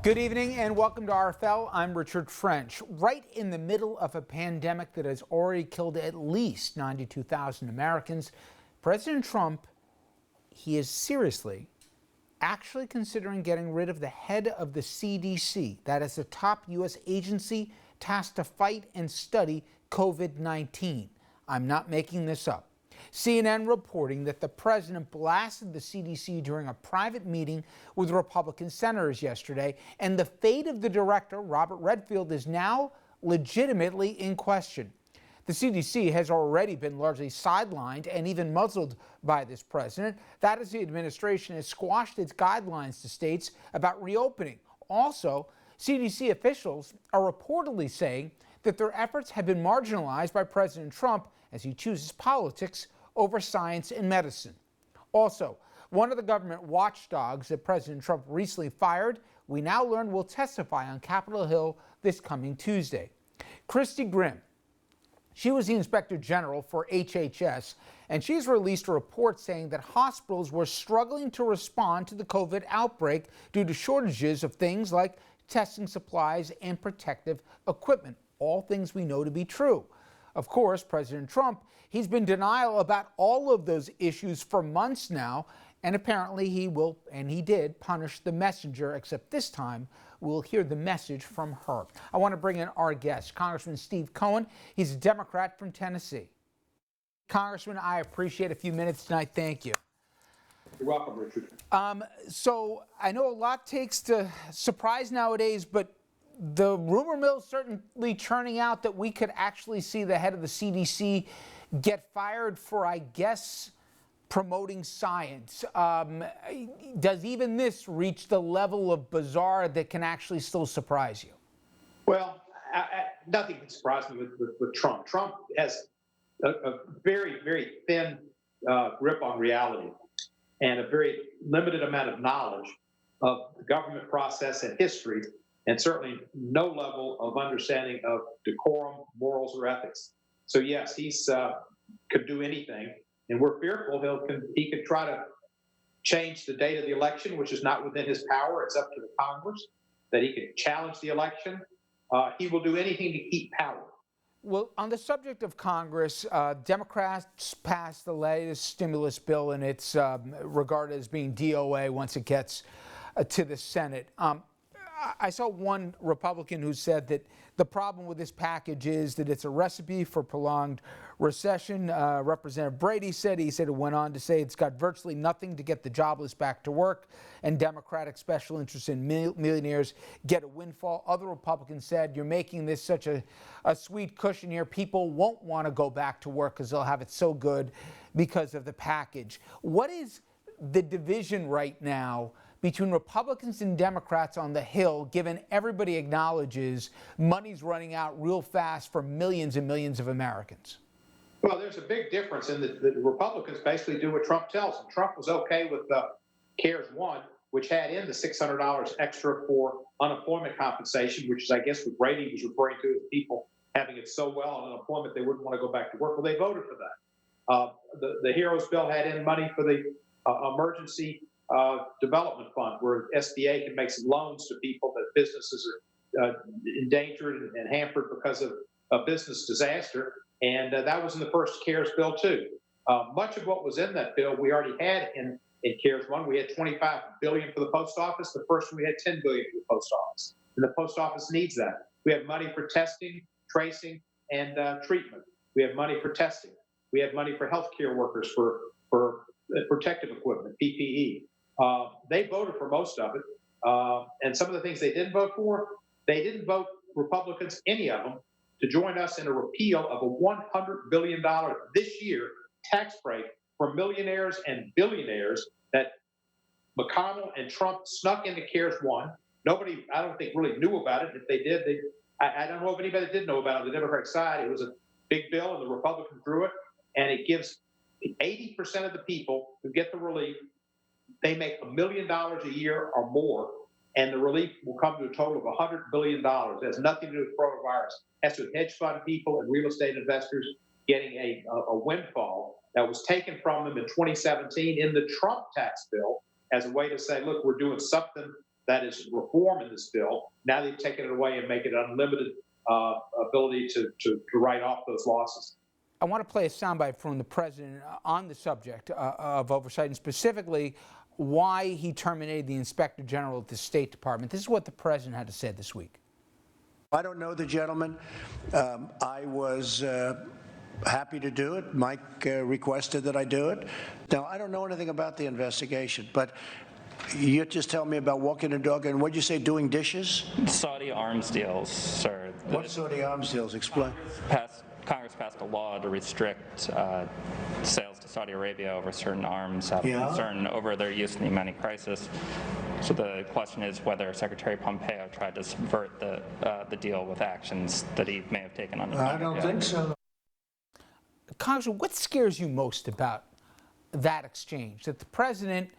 Good evening and welcome to RFL. I'm Richard French. Right in the middle of a pandemic that has already killed at least 92,000 Americans, President Trump, he is seriously actually considering getting rid of the head of the CDC. That is the top U.S. agency tasked to fight and study COVID-19. I'm not making this up. CNN reporting that the president blasted the CDC during a private meeting with Republican senators yesterday, and the fate of the director, Robert Redfield, is now legitimately in question. The CDC has already been largely sidelined and even muzzled by this president. That is, the administration has squashed its guidelines to states about reopening. Also, CDC officials are reportedly saying that their efforts have been marginalized by President Trump as he chooses politics over science and medicine. Also, one of the government watchdogs that President Trump recently fired, we now learn will testify on Capitol Hill this coming Tuesday. Christy Grimm, she was the Inspector General for HHS, and she's released a report saying that hospitals were struggling to respond to the COVID outbreak due to shortages of things like testing supplies and protective equipment, all things we know to be true. Of course, President Trump, he's been in denial about all of those issues for months now, and apparently he will, and he did, punish the messenger, except this time we'll hear the message from her. I want to bring in our guest, Congressman Steve Cohen. He's a Democrat from Tennessee. Congressman, I appreciate a few minutes tonight. Thank you. You're welcome, Richard. So I know a lot takes to surprise nowadays, but the rumor mill is certainly churning out that we could actually see the head of the CDC get fired for, I guess, promoting science. Does even this reach the level of bizarre that can actually still surprise you? Well, nothing can surprise me with Trump. Trump has a very, very thin grip on reality and a very limited amount of knowledge of the government process and history, and certainly no level of understanding of decorum, morals, or ethics. So yes, he's could do anything, and we're fearful he could try to change the date of the election, which is not within his power. It's up to the Congress. That he could challenge the election. He will do anything to keep power. Well, on the subject of Congress, Democrats passed the latest stimulus bill, and it's regarded as being DOA once it gets to the Senate. I saw one Republican who said that the problem with this package is that it's a recipe for prolonged recession. Representative Brady said it went on to say it's got virtually nothing to get the jobless back to work, and Democratic special interests in millionaires get a windfall. Other Republicans said you're making this such a sweet cushion here. People won't want to go back to work because they'll have it so good because of the package. What is the division right now between Republicans and Democrats on the Hill, given everybody acknowledges money's running out real fast for millions and millions of Americans? Well, there's a big difference in that the Republicans basically do what Trump tells them. Trump was okay with CARES 1, which had in the $600 extra for unemployment compensation, which is, I guess, what Brady was referring to as people having it so well on unemployment they wouldn't want to go back to work. Well, they voted for that. The HEROES bill had in money for the emergency development fund, where SBA can make some loans to people that businesses are endangered and hampered because of a business disaster. And that was in the first CARES bill too. Much of what was in that bill we already had in CARES 1. We had $25 billion for the post office. The first one we had $10 billion for the post office, and the post office needs that. We have money for testing, tracing, and treatment. We have money for testing. We have money for healthcare workers for protective equipment, PPE. They voted for most of it. And some of the things they didn't vote for, they didn't vote, Republicans, any of them, to join us in a repeal of a $100 billion this year tax break for millionaires and billionaires that McConnell and Trump snuck into CARES 1. Nobody, I don't think, really knew about it. If they did, I don't know if anybody did know about it on the Democratic side. It was a big bill, and the Republicans drew it, and it gives 80% of the people who get the relief, they make $1 million a year or more, and the relief will come to a total of $100 billion. It has nothing to do with coronavirus. It has to do with hedge fund people and real estate investors getting a windfall that was taken from them in 2017 in the Trump tax bill as a way to say, look, we're doing something that is reform in this bill. Now they've taken it away and make it unlimited ability to write off those losses. I want to play a soundbite from the president on the subject of oversight, and specifically why he terminated the inspector general at the State Department. This is what the president had to say this week. I don't know the gentleman. I was happy to do it. Mike requested that I do it. Now, I don't know anything about the investigation, but you just tell me about walking a dog and what'd you say, doing dishes? Saudi arms deals, sir. What Saudi arms deals? Explain. Congress passed a law to restrict sales to Saudi Arabia over certain arms out of concern over their use in the Yemeni crisis. So the question is whether Secretary Pompeo tried to subvert the deal with actions that he may have taken on the I don't think so. Congressman, what scares you most about that exchange? That the president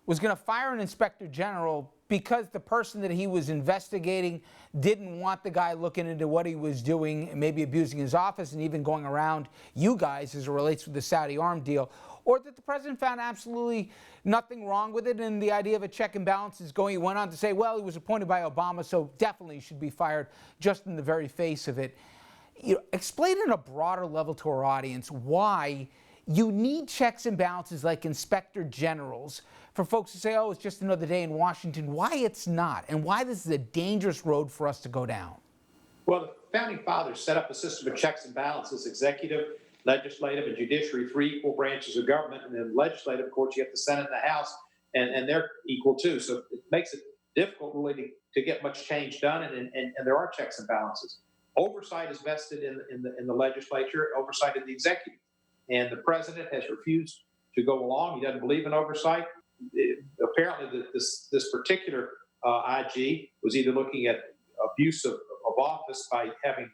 was going to fire an inspector general because the person that he was investigating didn't want the guy looking into what he was doing, maybe abusing his office and even going around you guys as it relates to the Saudi arm deal, or that the president found absolutely nothing wrong with it and the idea of a check and balance is going. He went on to say, well, he was appointed by Obama, so definitely should be fired just in the very face of it. Explain on a broader level to our audience why you need checks and balances like inspector generals for folks to say, oh, it's just another day in Washington, why it's not, and why this is a dangerous road for us to go down. Well, the founding fathers set up a system of checks and balances, executive, legislative, and judiciary, three equal branches of government. And then legislative, of course, you have the Senate and the House, and they're equal too. So it makes it difficult really to get much change done, and there are checks and balances. Oversight is vested in the legislature, oversight in the executive. And the president has refused to go along. He doesn't believe in oversight. Apparently, this particular IG was either looking at abuse of office by having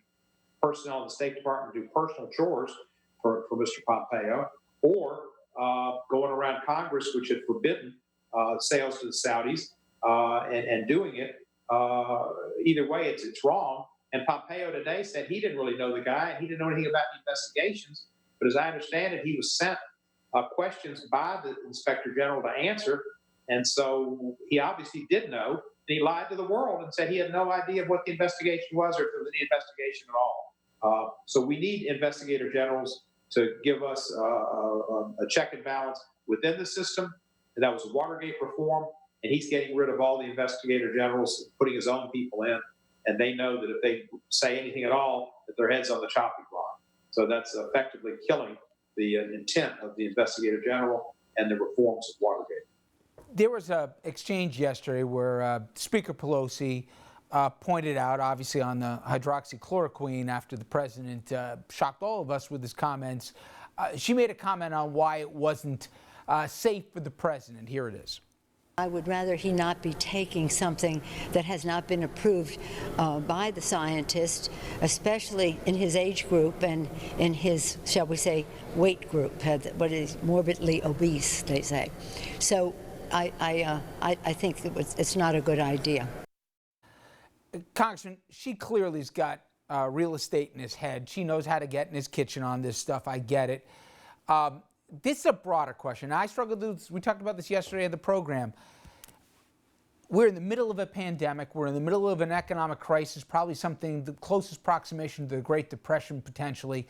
personnel in the State Department do personal chores for Mr. Pompeo, or going around Congress, which had forbidden sales to the Saudis, and doing it. Either way, it's wrong. And Pompeo today said he didn't really know the guy, and he didn't know anything about the investigations. But as I understand it, he was sent questions by the inspector general to answer, and so he obviously did know, and he lied to the world and said he had no idea what the investigation was or if there was any investigation at all. So we need investigator generals to give us a check and balance within the system. And that was Watergate reform, and he's getting rid of all the investigator generals, putting his own people in, and they know that if they say anything at all, that their head's on the chopping block. So that's effectively killing the intent of the investigator general and the reforms of Watergate. There was an exchange yesterday where Speaker Pelosi pointed out, obviously, on the hydroxychloroquine after the president shocked all of us with his comments. She made a comment on why it wasn't safe for the president. Here it is. I would rather he not be taking something that has not been approved by the scientists, especially in his age group and in his, shall we say, weight group, what is morbidly obese, they say. So I think it's not a good idea. Congressman, she clearly has got real estate in his head. She knows how to get in his kitchen on this stuff. I get it. This is a broader question. I struggled with this. We talked about this yesterday at the program. We're in the middle of a pandemic. We're in the middle of an economic crisis, probably something the closest approximation to the Great Depression potentially.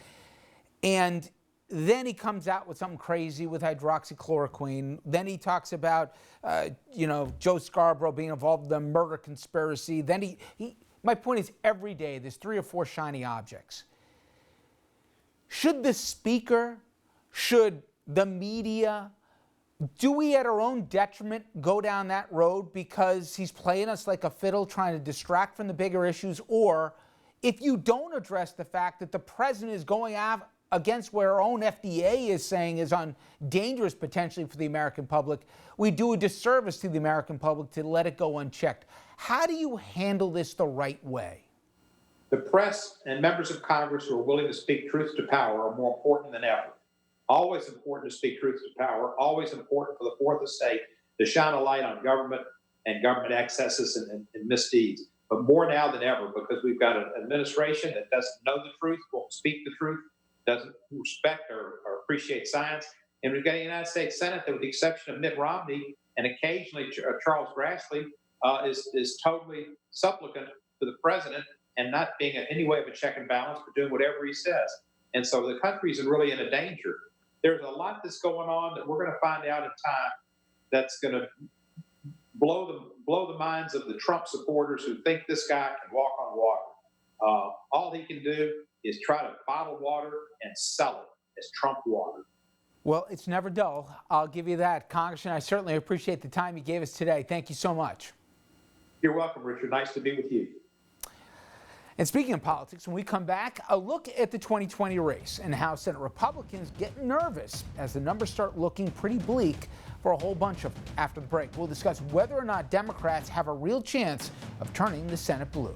And then he comes out with something crazy with hydroxychloroquine. Then he talks about, Joe Scarborough being involved in the murder conspiracy. Then my point is, every day there's 3 or 4 shiny objects. Should the speaker, should the media, do we at our own detriment go down that road because he's playing us like a fiddle trying to distract from the bigger issues? Or if you don't address the fact that the president is going against what our own FDA is saying is dangerous potentially for the American public, we do a disservice to the American public to let it go unchecked. How do you handle this the right way? The press and members of Congress who are willing to speak truth to power are more important than ever. Always important to speak truth to power, always important for the fourth estate to shine a light on government and government excesses and misdeeds. But more now than ever, because we've got an administration that doesn't know the truth, won't speak the truth, doesn't respect or appreciate science. And we've got a United States Senate that, with the exception of Mitt Romney and occasionally Charles Grassley, is totally supplicant to the president and not being in any way of a check and balance, but doing whatever he says. And so the country's really in a danger. There's a lot that's going on that we're going to find out in time that's going to blow the minds of the Trump supporters who think this guy can walk on water. All he can do is try to bottle water and sell it as Trump water. Well, it's never dull. I'll give you that. Congressman, I certainly appreciate the time you gave us today. Thank you so much. You're welcome, Richard. Nice to be with you. And speaking of politics, when we come back, a look at the 2020 race and how Senate Republicans get nervous as the numbers start looking pretty bleak for a whole bunch of them. After the break, we'll discuss whether or not Democrats have a real chance of turning the Senate blue.